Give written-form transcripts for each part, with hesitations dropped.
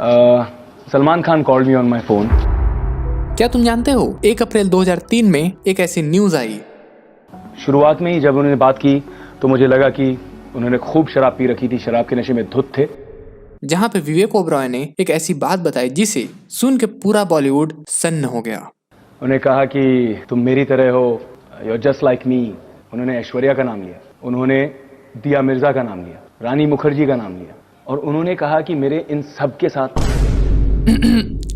Salman Khan called me on my phone. क्या तुम जानते हो 1 अप्रैल 2003 में एक ऐसी न्यूज आई। शुरुआत में ही जब उन्होंने बात की तो मुझे लगा कि उन्होंने खूब शराब पी रखी थी, शराब के नशे में धुत थे। जहां पे विवेक ओबरॉय ने एक ऐसी बात बताई जिसे सुन के पूरा बॉलीवुड सन्न हो गया। उन्होंने कहा कि तुम मेरी तरह हो, you are just like me. उन्होंने ऐश्वर्या का नाम लिया, उन्होंने दिया मिर्जा का नाम लिया, रानी मुखर्जी का नाम लिया, और उन्होंने कहा कि मेरे इन सब के साथ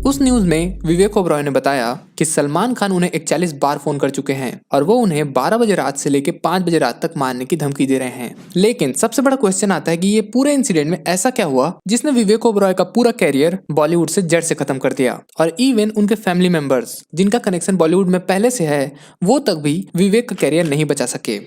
उस न्यूज में विवेक ओबरॉय ने बताया कि सलमान खान उन्हें 41 बार फोन कर चुके हैं और वो उन्हें 12 बजे रात से लेकर 5 बजे रात तक मारने की धमकी दे रहे हैं। लेकिन सबसे बड़ा क्वेश्चन आता है कि ये पूरे इंसिडेंट में ऐसा क्या हुआ जिसने विवेक ओबरॉय का पूरा कैरियर बॉलीवुड से जड़ से खत्म कर दिया, और इवन उनके फैमिली मेंबर्स जिनका कनेक्शन बॉलीवुड में पहले से है वो तक भी विवेक का कैरियर नहीं बचा सके।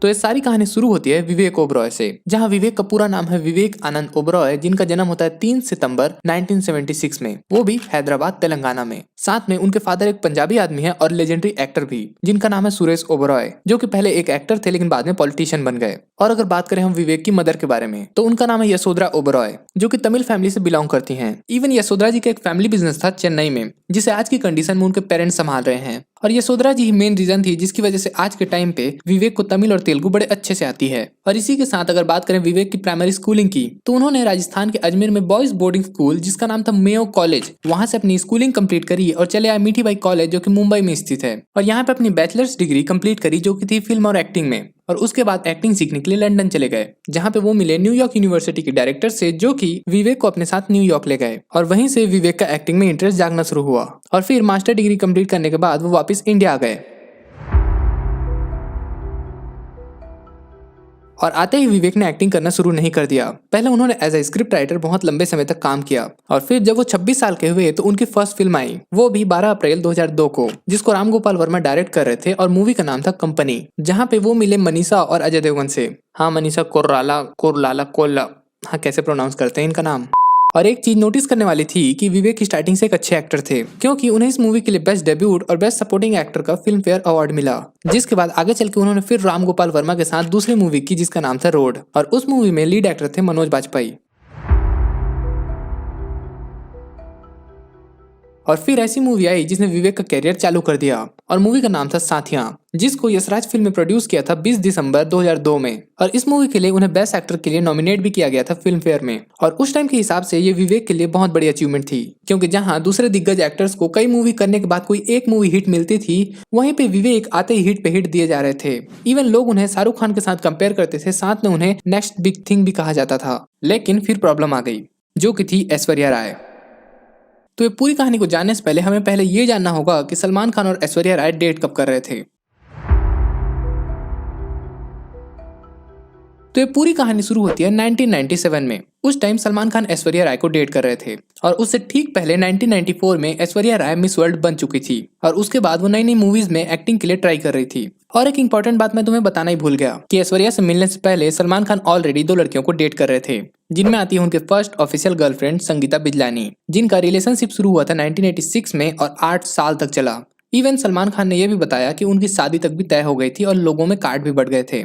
तो ये सारी कहानी शुरू होती है विवेक ओबरॉय से, जहां विवेक का पूरा नाम है विवेक आनंद ओबरॉय, जिनका जन्म होता है 3 सितंबर 1976 में, वो भी हैदराबाद तेलंगाना में। साथ में उनके फादर एक पंजाबी आदमी है और लेजेंडरी एक्टर भी, जिनका नाम है सुरेश ओबरॉय, जो कि पहले एक एक्टर थे लेकिन बाद में पॉलिटिशियन बन गए। और अगर बात करें हम विवेक की मदर के बारे में तो उनका नाम है यशोधरा ओबरॉय, जो कि तमिल फैमिली से बिलोंग करती हैं। इवन यशोधरा जी का एक फैमिली बिजनेस था चेन्नई में, जिसे आज की कंडीशन में उनके पेरेंट्स संभाल रहे हैं। और यशोधरा जी ही मेन रीजन थी जिसकी वजह से आज के टाइम पे विवेक को तमिल और तेलुगु बड़े अच्छे से आती है। और इसी के साथ अगर बात करें विवेक की प्राइमरी स्कूलिंग की तो उन्होंने राजस्थान के अजमेर में बॉयज बोर्डिंग स्कूल जिसका नाम था मेयो कॉलेज, वहां से अपनी स्कूलिंग कंप्लीट करी और चले आए मीठी बाई कॉलेज जो कि मुंबई में स्थित है, और यहाँ पे अपनी बैचलर्स डिग्री कंप्लीट करी जो कि थी फिल्म और एक्टिंग में। और उसके बाद एक्टिंग सीखने के लिए लंदन चले गए, जहां पे वो मिले न्यूयॉर्क यूनिवर्सिटी के डायरेक्टर से, जो कि विवेक को अपने साथ न्यूयॉर्क ले गए। और वहीं से विवेक का एक्टिंग में इंटरेस्ट जागना शुरू हुआ और फिर मास्टर डिग्री कंप्लीट करने के बाद वो वापस इंडिया आ गए। और आते ही विवेक ने एक्टिंग करना शुरू नहीं कर दिया। पहले उन्होंने एज ए स्क्रिप्ट राइटर बहुत लंबे समय तक काम किया, और फिर जब वो 26 साल के हुए तो उनकी फर्स्ट फिल्म आई, वो भी 12 अप्रैल 2002 को, जिसको राम गोपाल वर्मा डायरेक्ट कर रहे थे, और मूवी का नाम था कंपनी, जहां पे वो मिले मनीषा और अजय देवगन से। हाँ, मनीषा कोर्राला, हाँ कैसे प्रोनाउंस करते हैं इनका नाम। और एक चीज नोटिस करने वाली थी कि विवेक स्टार्टिंग से एक अच्छे एक्टर थे, क्योंकि उन्हें इस मूवी के लिए बेस्ट डेब्यूट और बेस्ट सपोर्टिंग एक्टर का फिल्म फेयर अवार्ड मिला। जिसके बाद आगे चल के उन्होंने फिर राम गोपाल वर्मा के साथ दूसरी मूवी की जिसका नाम था रोड, और उस मूवी में लीड एक्टर थे मनोज बाजपेयी। और फिर ऐसी मूवी आई जिसने विवेक का कैरियर चालू कर दिया, और मूवी का नाम था साथियां, जिसको यशराज फिल्म में प्रोड्यूस किया था 20 दिसंबर 2002 में। और इस मूवी के लिए उन्हें बेस्ट एक्टर के लिए नॉमिनेट भी किया गया था फिल्म फेयर में। और उस टाइम के हिसाब से ये विवेक के लिए बहुत बड़ी अचीवमेंट थी, क्योंकि जहां दूसरे दिग्गज एक्टर्स को कई मूवी करने के बाद कोई एक मूवी हिट मिलती थी, वहीं पे विवेक आते ही हिट पे हिट दिए जा रहे थे। इवन लोग उन्हें शाहरुख खान के साथ कंपेयर करते थे, साथ में उन्हें नेक्स्ट बिग थिंग भी कहा जाता था। लेकिन फिर प्रॉब्लम आ गई, जो कि थी ऐश्वर्या राय। तो ये पूरी कहानी को जानने से पहले हमें पहले ये जानना होगा कि सलमान खान और ऐश्वर्या राय डेट कब कर रहे थे। तो ये पूरी कहानी शुरू होती है 1997 में। उस टाइम सलमान खान ऐश्वर्या राय को डेट कर रहे थे, और उससे ठीक पहले 1994 में ऐश्वर्या राय मिस वर्ल्ड बन चुकी थी, और उसके बाद वो नई नई मूवीज में एक्टिंग के लिए ट्राई कर रही थी। और एक इंपॉर्टेंट बात मैं तुम्हें बताना ही भूल गया कि ऐश्वर्या से मिलने से पहले सलमान खान ऑलरेडी 2 लड़कियों को डेट कर रहे थे, जिनमें आती है उनके first official girlfriend Sangeeta Bijlani, जिनका रिलेशनशिप शुरू हुआ था 1986 में और 8 साल तक चला। इवन सलमान खान ने यह भी बताया कि उनकी शादी तक भी तय हो गई थी और लोगों में कार्ड भी बढ़ गए थे।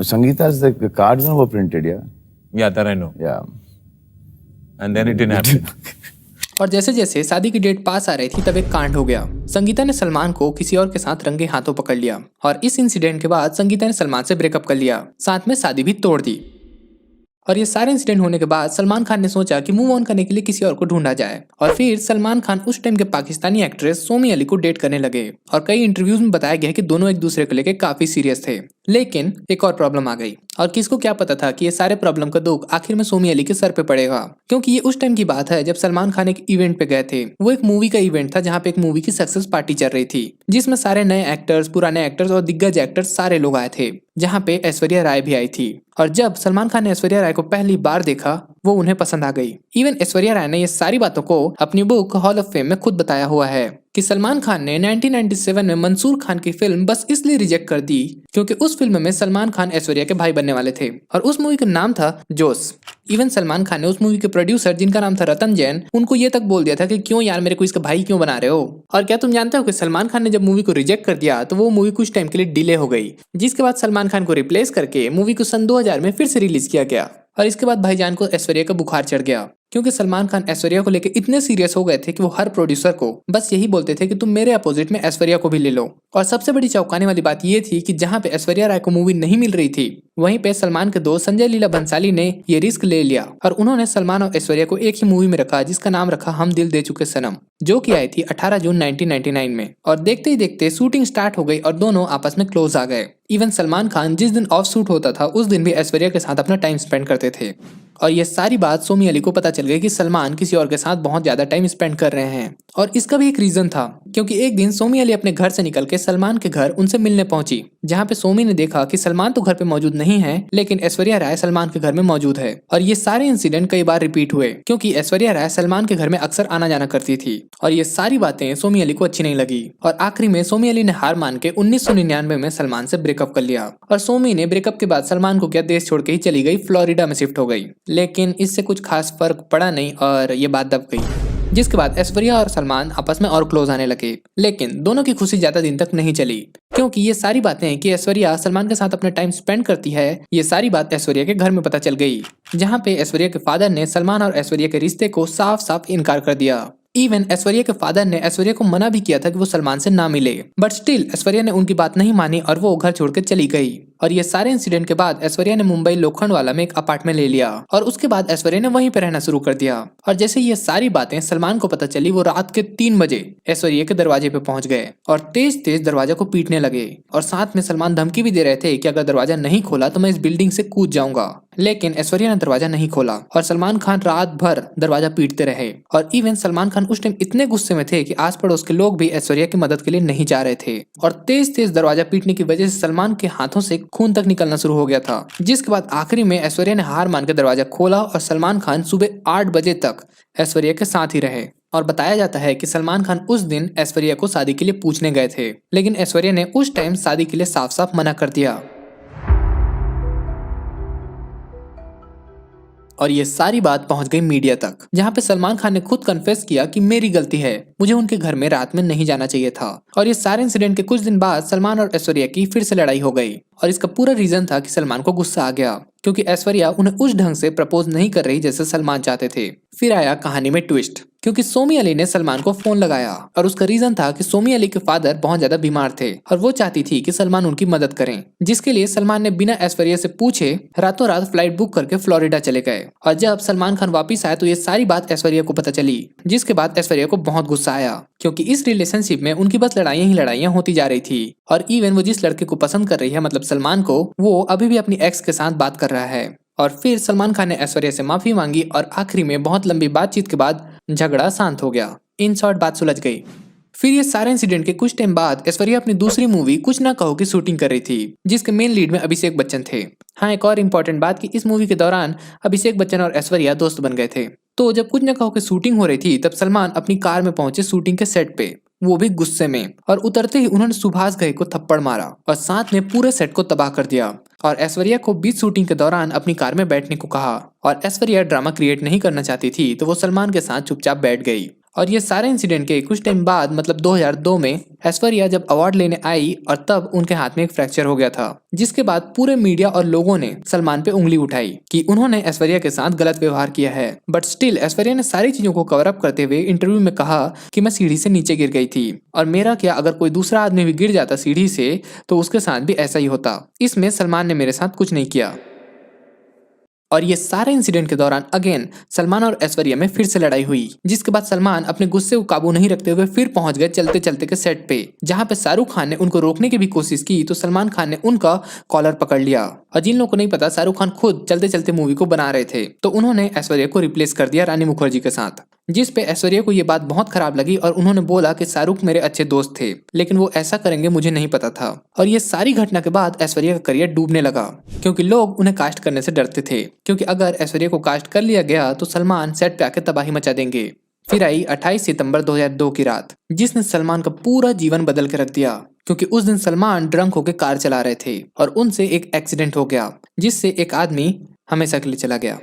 Sangeeta's the cards were printed, yeah. Yeah, that I know. Yeah. And then it didn't happen. और जैसे जैसे शादी की डेट पास आ रही थी तब एक कांड हो गया। संगीता ने सलमान को किसी और के साथ रंगे हाथों पकड़ लिया, और इस इंसिडेंट के बाद संगीता ने सलमान से ब्रेकअप कर लिया, साथ में शादी भी तोड़ दी। और ये सारे इंसिडेंट होने के बाद सलमान खान ने सोचा कि मूव ऑन करने के लिए किसी और को ढूंढा जाए, और फिर सलमान खान उस टाइम के पाकिस्तानी एक्ट्रेस सोमी अली को डेट करने लगे। और कई इंटरव्यूज में बताया गया कि दोनों एक दूसरे को लेकर काफी सीरियस थे। लेकिन एक और प्रॉब्लम आ गई, और किसको क्या पता था कि ये सारे प्रॉब्लम का दुख आखिर में सोमी अली के सर पे पड़ेगा, क्योंकि ये उस टाइम की बात है जब सलमान खान एक इवेंट पे गए थे। वो एक मूवी का इवेंट था जहाँ पे एक मूवी की सक्सेस पार्टी चल रही थी, जिसमें सारे नए एक्टर्स, पुराने एक्टर्स और दिग्गज एक्टर्स सारे लोग आए थे, जहाँ पे ऐश्वर्या राय भी आई थी। और जब सलमान खान ने ऐश्वर्या राय को पहली बार देखा, वो उन्हें पसंद आ गई। इवन ऐश्वर्या राय ने ये सारी बातों को अपनी बुक हॉल ऑफ फेम में खुद बताया हुआ है। कि सलमान खान ने 1997 में मंसूर खान की फिल्म बस इसलिए रिजेक्ट कर दी क्योंकि उस फिल्म में सलमान खान ऐश्वर्या के भाई बनने वाले थे और उस मूवी का नाम था जोश। इवन सलमान खान ने उस मूवी के प्रोड्यूसर जिनका नाम था रतन जैन उनको ये तक बोल दिया था कि क्यों यार मेरे को इसका भाई क्यों बना रहे हो। और क्या तुम जानते हो कि सलमान खान ने जब मूवी को रिजेक्ट कर दिया तो वो मूवी कुछ टाइम के लिए डिले हो गई, जिसके बाद सलमान खान को रिप्लेस करके मूवी को सन 2000 में फिर से रिलीज किया गया। और इसके बाद भाईजान को ऐश्वर्या का बुखार चढ़ गया क्योंकि सलमान खान ऐश्वर्या को लेकर इतने सीरियस हो गए थे कि वो हर प्रोड्यूसर को बस यही बोलते थे कि तुम मेरे अपोजिट में ऐश्वर्या को भी ले लो। और सबसे बड़ी चौंकाने वाली बात ये थी कि जहाँ पे ऐश्वर्या राय को मूवी नहीं मिल रही थी वहीं पे सलमान के दोस्त संजय लीला भंसाली ने ये रिस्क ले लिया और उन्होंने सलमान और ऐश्वर्या को एक ही मूवी में रखा जिसका नाम रखा हम दिल दे चुके सनम, जो कि आई थी 18 जून 1999 में। और देखते ही देखते शूटिंग स्टार्ट हो गई और दोनों आपस में क्लोज आ गए। इवन सलमान खान जिस दिन ऑफ शूट होता था उस दिन भी ऐश्वर्या के साथ अपना टाइम स्पेंड करते थे। और ये सारी बात सोमी अली को पता चल गई कि सलमान किसी और के साथ बहुत ज्यादा टाइम स्पेंड कर रहे हैं। और इसका भी एक रीजन था क्योंकि एक दिन सोमी अली अपने घर से निकल के सलमान के घर उनसे मिलने पहुंची, जहां पे सोमी ने देखा कि सलमान तो घर पे मौजूद नहीं है लेकिन ऐश्वर्या राय सलमान के घर में मौजूद है। और ये सारे इंसिडेंट कई बार रिपीट हुए क्योंकि ऐश्वर्या राय सलमान के घर में अक्सर आना जाना करती थी। और ये सारी बातें सोमी अली को अच्छी नहीं लगी और आखिरी में सोमी अली ने हार मान के 1999 में सलमान से ब्रेकअप कर लिया। और सोमी ने ब्रेकअप के बाद सलमान को क्या देश छोड़ के ही चली गई, फ्लोरिडा में शिफ्ट हो गई। लेकिन इससे कुछ खास फर्क पड़ा नहीं और ये बात दब गई, जिसके बाद ऐश्वर्या और सलमान आपस में और क्लोज आने लगे। लेकिन दोनों की खुशी ज्यादा दिन तक नहीं चली क्योंकि ये सारी बातें कि ऐश्वर्या सलमान के साथ अपना टाइम स्पेंड करती है, ये सारी बात ऐश्वर्या के घर में पता चल गई, जहां पे ऐश्वर्या के फादर ने सलमान और ऐश्वर्या के रिश्ते को साफ साफ इनकार कर दिया। इवन ऐश्वर्या के फादर ने ऐश्वर्या को मना भी किया था कि वो सलमान से ना मिले, बट स्टिल ऐश्वर्या ने उनकी बात नहीं मानी और वो घर छोड़कर चली गई। और ये सारे इंसिडेंट के बाद ऐश्वर्या ने मुंबई लोखंडवाला में एक अपार्टमेंट ले लिया और उसके बाद ऐश्वर्या ने वहीं पे रहना शुरू कर दिया। और जैसे ये सारी बातें सलमान को पता चली वो रात के 3 बजे ऐश्वर्या के दरवाजे पे पहुंच गए और तेज तेज दरवाजा को पीटने लगे। और साथ में सलमान धमकी भी दे रहे थे कि अगर दरवाजा नहीं खोला तो मैं इस बिल्डिंग से कूद जाऊंगा। लेकिन ऐश्वर्या ने दरवाजा नहीं खोला और सलमान खान रात भर दरवाजा पीटते रहे। और इवन सलमान खान उस टाइम इतने गुस्से में थे कि आस पड़ोस के लोग भी ऐश्वर्या की मदद के लिए नहीं जा रहे थे। और तेज तेज दरवाजा पीटने की वजह से सलमान के हाथों से खून तक निकलना शुरू हो गया था, जिसके बाद आखिरी में ऐश्वर्या ने हार मान के दरवाजा खोला और सलमान खान सुबह 8 बजे तक ऐश्वर्या के साथ ही रहे। और बताया जाता है कि सलमान खान उस दिन ऐश्वर्या को शादी के लिए पूछने गए थे, लेकिन ऐश्वर्या ने उस टाइम शादी के लिए साफ साफ मना कर दिया। और ये सारी बात पहुंच गई मीडिया तक, जहां पे सलमान खान ने खुद कन्फेस किया कि मेरी गलती है, मुझे उनके घर में रात में नहीं जाना चाहिए था। और ये सारे इंसिडेंट के कुछ दिन बाद सलमान और ऐश्वर्या की फिर से लड़ाई हो गई और इसका पूरा रीजन था कि सलमान को गुस्सा आ गया क्योंकि ऐश्वर्या उन्हें उस ढंग से प्रपोज नहीं कर रही जैसे सलमान चाहते थे। फिर आया कहानी में ट्विस्ट क्योंकि सोमी अली ने सलमान को फोन लगाया और उसका रीजन था कि सोमी अली के फादर बहुत ज्यादा बीमार थे और वो चाहती थी कि सलमान उनकी मदद करें, जिसके लिए सलमान ने बिना ऐश्वर्या से पूछे रातों रात फ्लाइट बुक करके फ्लोरिडा चले गए। और जब सलमान खान वापिस आए तो ये सारी बात ऐश्वर्या को पता चली, जिसके बाद ऐश्वर्या को बहुत गुस्सा आया क्योंकि इस रिलेशनशिप में उनकी बस लड़ाइयां ही लड़ाइयां होती जा रही थी। और इवन वो जिस लड़के को पसंद कर रही है मतलब सलमान को, वो अभी भी अपनी एक्स के साथ बात कर रहा है। और फिर सलमान खान ने ऐश्वर्या से माफी मांगी और आखिरी में बहुत लंबी बातचीत के बाद झगड़ा शांत हो गया। इन शॉर्ट बात सुलझ गई। फिर ये सारे इंसिडेंट के कुछ टाइम बाद ऐश्वर्या अपनी दूसरी मूवी कुछ ना कहो की शूटिंग कर रही थी, जिसके मेन लीड में अभिषेक बच्चन थे। हाँ, एक और इम्पोर्टेंट बात कि इस मूवी के दौरान अभिषेक बच्चन और ऐश्वर्या दोस्त बन गए थे। तो जब कुछ ना कहो की शूटिंग हो रही थी तब सलमान अपनी कार में पहुंचे शूटिंग के सेट पे, वो भी गुस्से में, और उतरते ही उन्होंने सुभाष घई को थप्पड़ मारा और साथ में पूरे सेट को तबाह कर दिया। और ऐश्वर्या को बीच शूटिंग के दौरान अपनी कार में बैठने को कहा और ऐश्वर्या ड्रामा क्रिएट नहीं करना चाहती थी तो वो सलमान के साथ चुपचाप बैठ गई। और ये सारे इंसिडेंट के कुछ टाइम बाद मतलब 2002 में ऐश्वर्या जब अवार्ड लेने आई और तब उनके हाथ में एक फ्रैक्चर हो गया था, जिसके बाद पूरे मीडिया और लोगों ने सलमान पे उंगली उठाई कि उन्होंने ऐश्वर्या के साथ गलत व्यवहार किया है। बट स्टिल ऐश्वर्या ने सारी चीजों को कवर अप करते हुए इंटरव्यू में कहा कि मैं सीढ़ी से नीचे गिर गई थी और मेरा क्या, अगर कोई दूसरा आदमी भी गिर जाता सीढ़ी से तो उसके साथ भी ऐसा ही होता, इसमें सलमान ने मेरे साथ कुछ नहीं किया। और ये सारे इंसिडेंट के दौरान अगेन सलमान और ऐश्वर्या में फिर से लड़ाई हुई, जिसके बाद सलमान अपने गुस्से को काबू नहीं रखते हुए फिर पहुंच गए चलते चलते के सेट पे, जहां पे शाहरुख खान ने उनको रोकने की भी कोशिश की तो सलमान खान ने उनका कॉलर पकड़ लिया। और जिन लोगों को नहीं पता, शाहरुख खान खुद चलते चलते मूवी को बना रहे थे तो उन्होंने ऐश्वर्या को रिप्लेस कर दिया रानी मुखर्जी के साथ, जिस पे ऐश्वर्या को ये बात बहुत खराब लगी और उन्होंने बोला कि शाहरुख मेरे अच्छे दोस्त थे लेकिन वो ऐसा करेंगे मुझे नहीं पता था। और ये सारी घटना के बाद ऐश्वर्या का करियर डूबने लगा क्योंकि लोग उन्हें कास्ट करने से डरते थे, क्योंकि अगर ऐश्वर्या को कास्ट कर लिया गया तो सलमान सेट पे आके तबाही मचा देंगे। फिर आई 28 सितंबर 2002 की रात, जिसने सलमान का पूरा जीवन बदल के रख दिया, क्योंकि उस दिन सलमान ड्रंक होकर कार चला रहे थे और उनसे एक एक्सीडेंट हो गया, जिससे एक आदमी हमेशा के लिए चला गया।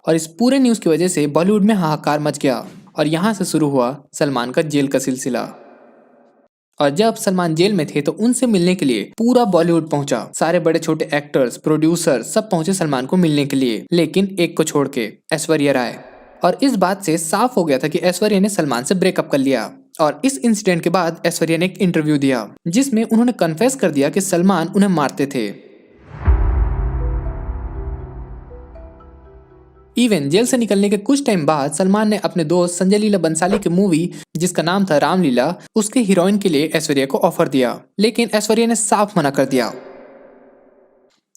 और इस पूरे न्यूज की वजह से बॉलीवुड में हाहाकार मच गया और यहाँ से शुरू हुआ सलमान का जेल का सिलसिला। और जब सलमान जेल में थे तो उनसे मिलने के लिए पूरा बॉलीवुड पहुंचा। सारे बड़े छोटे एक्टर्स, प्रोड्यूसर सब पहुंचे सलमान को मिलने के लिए, लेकिन एक को छोड़ के, ऐश्वर्या राय। और इस बात से साफ हो गया था कि ऐश्वर्या ने सलमान से ब्रेकअप कर लिया। और इस इंसिडेंट के बाद ऐश्वर्या ने एक इंटरव्यू दिया जिसमें उन्होंने कन्फेस कर दिया कि सलमान उन्हें मारते थे। इवन जेल से निकलने के कुछ टाइम बाद सलमान ने अपने दोस्त संजय लीला बंसाली की मूवी जिसका नाम था रामलीला, उसके हीरोइन के लिए ऐश्वर्या को ऑफर दिया, लेकिन ऐश्वर्या ने साफ मना कर दिया।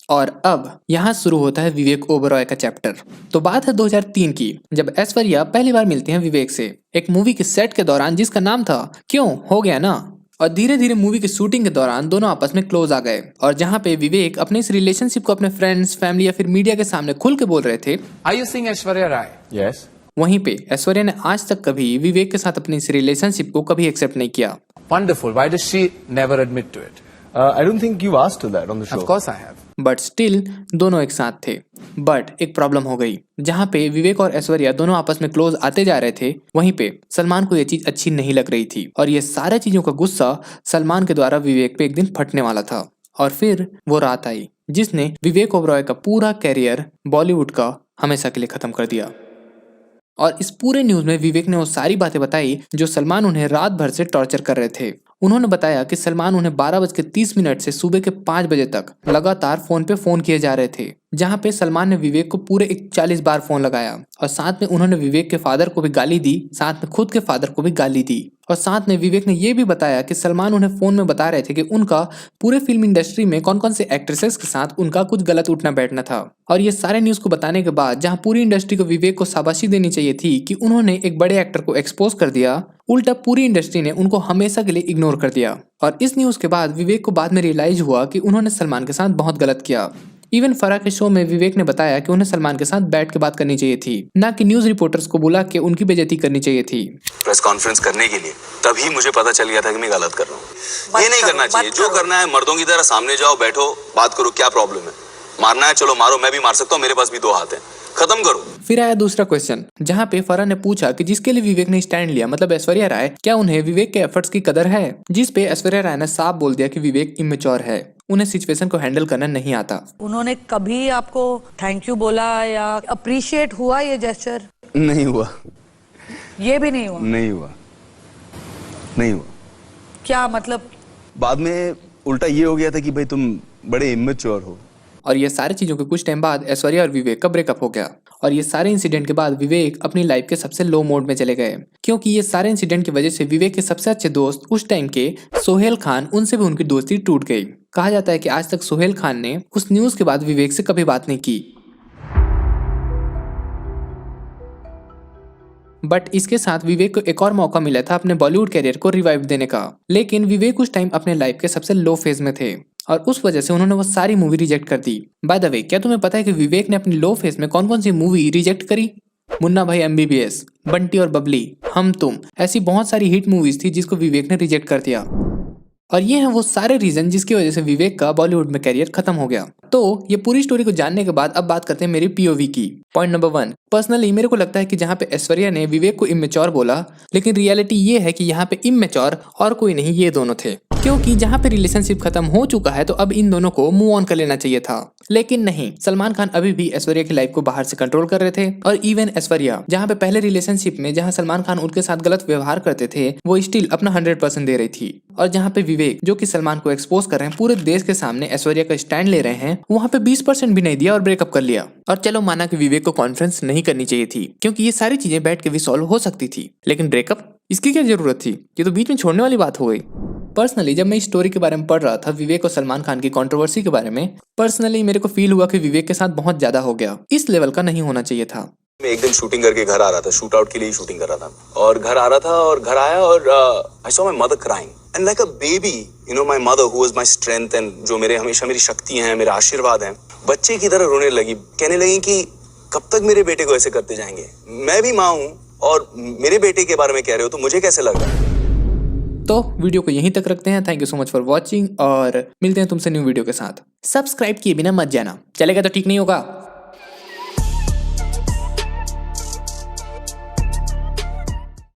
और अब यहाँ शुरू होता है विवेक ओबरॉय का चैप्टर। तो बात है 2003 की, जब ऐश्वर्या पहली बार मिलती हैं विवेक से एक मूवी के सेट के दौरान जिसका नाम था क्यों हो गया ना। और धीरे धीरे मूवी की शूटिंग के दौरान दोनों आपस में क्लोज आ गए, और जहाँ पे विवेक अपने इस रिलेशनशिप को अपने फ्रेंड्स, फैमिली या फिर मीडिया के सामने खुल के बोल रहे थे, Are you seeing Aishwarya Rai? Yes. वहीं पे ऐश्वर्या ने आज तक कभी विवेक के साथ अपनी इस रिलेशनशिप को कभी एक्सेप्ट नहीं किया। Wonderful. Why does she never admit to it? I don't think you asked her that on the show. Of course I have. But still दोनों एक साथ थे। बट एक प्रॉब्लम हो गई, जहाँ पे विवेक और ऐश्वर्या दोनों आपस में क्लोज आते जा रहे थे, वहीं पे सलमान को ये चीज अच्छी नहीं लग रही थी और ये सारे चीजों का गुस्सा सलमान के द्वारा विवेक पे एक दिन फटने वाला था। और फिर वो रात आई जिसने विवेक ओबरॉय का पूरा कैरियर बॉलीवुड का हमेशा के लिए खत्म कर दिया। और इस पूरे न्यूज में विवेक ने वो सारी बातें बताई जो सलमान उन्हें रात भर से टॉर्चर कर रहे थे। उन्होंने बताया कि सलमान उन्हें 12:30 से सुबह के 5 बजे तक लगातार फोन पे फोन किए जा रहे थे, जहां पे सलमान ने विवेक को पूरे 41 बार फोन लगाया और साथ में उन्होंने विवेक के फादर को भी गाली दी, साथ में खुद के फादर को भी गाली दी। और साथ में विवेक ने यह भी बताया कि सलमान उन्हें फोन में बता रहे थे कि उनका पूरे फिल्म इंडस्ट्री में कौन कौन से एक्ट्रेसेस के साथ उनका कुछ गलत उठना बैठना था। और ये सारे न्यूज को बताने के बाद जहां पूरी इंडस्ट्री को विवेक को शाबाशी देनी चाहिए थी कि उन्होंने एक बड़े एक्टर को एक्सपोज कर दिया, उल्टा पूरी इंडस्ट्री ने उनको हमेशा के लिए इग्नोर कर दिया। और इस न्यूज के बाद विवेक को बाद में रियलाइज हुआ कि उन्होंने सलमान के साथ बहुत गलत किया। इवन फराह के शो में विवेक ने बताया कि उन्हें सलमान के साथ बैठ के बात करनी चाहिए थी, ना कि न्यूज रिपोर्टर्स को बुला के उनकी बेइज्जती करनी चाहिए थी। प्रेस कॉन्फ्रेंस करने के लिए तभी मुझे पता चल गया था कि मैं गलत कर रहा हूँ। ये नहीं करना चाहिए। जो करना है मर्दों की तरह सामने जाओ, बैठो, बात करो, क्या प्रॉब्लम है? मारना है चलो मारो, मैं भी मार सकता हूँ, मेरे पास भी 2 हाथ हैं, खत्म करो। फिर आया दूसरा क्वेश्चन, जहाँ पे फराह ने पूछा कि जिसके लिए विवेक ने स्टैंड लिया, मतलब ऐश्वर्या राय, क्या उन्हें विवेक के एफर्ट्स की कदर है? जिस पे ऐश्वर्या राय ने साफ बोल दिया कि विवेक इमेच्योर है, उन्हें सिचुएशन को हैंडल करना नहीं आता। उन्होंने कभी आपको थैंक यू बोला या अप्रिशिएट हुआ ये जेस्चर? नहीं हुआ। ये भी नहीं हुआ? नहीं हुआ, नहीं हुआ। क्या मतलब? बाद में उल्टा ये हो गया था कि भाई तुम बड़े इमेच्योर हो। और ये सारी चीजों के कुछ टाइम बाद ऐश्वर्या और विवेक का ब्रेकअप हो गया। और ये सारे इंसिडेंट के बाद विवेक अपनी लाइफ के सबसे लो मोड में चले गए, क्योंकि ये सारे इंसिडेंट की वजह से विवेक के सबसे अच्छे दोस्त उस टाइम के सोहेल खान, उनसे भी उनकी दोस्ती टूट गई। कहा जाता है कि आज तक सोहेल खान ने उस न्यूज के बाद विवेक से कभी बात नहीं की। बट इसके साथ विवेक को एक और मौका मिला था अपने बॉलीवुड कैरियर को रिवाइव देने का, लेकिन विवेक उस टाइम अपने लाइफ के सबसे लो फेज में थे और उस वजह से उन्होंने वो सारी मूवी रिजेक्ट कर दी। बाय द वे, क्या तुम्हें पता है कि विवेक ने अपनी लो फेज में कौन कौन सी मूवी रिजेक्ट करी? मुन्ना भाई MBBS, बंटी और बबली, हम तुम, ऐसी बहुत सारी हिट मूवीज थी जिसको विवेक ने रिजेक्ट कर दिया। और ये हैं वो सारे रीजन जिसकी वजह से विवेक का बॉलीवुड में कैरियर खत्म हो गया। तो ये पूरी स्टोरी को जानने के बाद अब बात करते हैं मेरी POV की। पॉइंट नंबर 1, पर्सनली मेरे को लगता है कि जहाँ पे ऐश्वर्या ने विवेक को इमेच्योर बोला, लेकिन रियलिटी ये है कि यहाँ पे इमेच्योर और कोई नहीं, ये दोनों थे। क्योंकि जहाँ पे रिलेशनशिप खत्म हो चुका है तो अब इन दोनों को मूव ऑन कर लेना चाहिए था, लेकिन नहीं, सलमान खान अभी भी ऐश्वर्या की लाइफ को बाहर से कंट्रोल कर रहे थे। और इवन ऐश्वर्या, जहाँ पे पहले रिलेशनशिप में जहाँ सलमान खान उनके साथ गलत व्यवहार करते थे, वो स्टिल अपना 100% दे रही थी। और जहाँ पे विवेक, जो कि सलमान को एक्सपोज कर रहे हैं, पूरे देश के सामने ऐश्वर्या का स्टैंड ले रहे हैं, वहाँ पे 20% भी नहीं दिया और ब्रेकअप कर लिया। और चलो माना कि विवेक को कॉन्फ्रेंस नहीं करनी चाहिए थी, क्योंकि ये सारी चीजें बैठ के भी सॉल्व हो सकती थी, लेकिन ब्रेकअप, इसकी क्या जरूरत थी? ये तो बीच में छोड़ने वाली बात हो गई। पर्सनली जब मैं इस स्टोरी के बारे में पढ़ रहा था, विवेक और सलमान खान की कंट्रोवर्सी के बारे में, पर्सनली मेरे को फील हुआ कि विवेक के साथ बहुत ज्यादा हो गया। इस लेवल का नहीं होना चाहिए था। मैं एक दिन शूटिंग करके घर आ रहा था, शूट आउट के लिए ही शूटिंग कर रहा था, और घर आ रहा था और घर आया और I saw my mother crying and like a baby, you know, my mother who was my strength and जो मेरे हमेशा मेरी शक्ति है, मेरा आशीर्वाद है, बच्चे की तरह रोने लगी। कहने लगी कि कब तक मेरे बेटे को ऐसे करते जाएंगे? मैं भी माँ हूँ और मेरे बेटे के बारे में कह रहे हो, तो मुझे कैसे लग रहा है? तो वीडियो को यहीं तक रखते हैं। Thank you so much for watching और मिलते हैं तुमसे न्यू वीडियो के साथ। सब्सक्राइब किए बिना मत जाना, चलेगा तो ठीक नहीं होगा।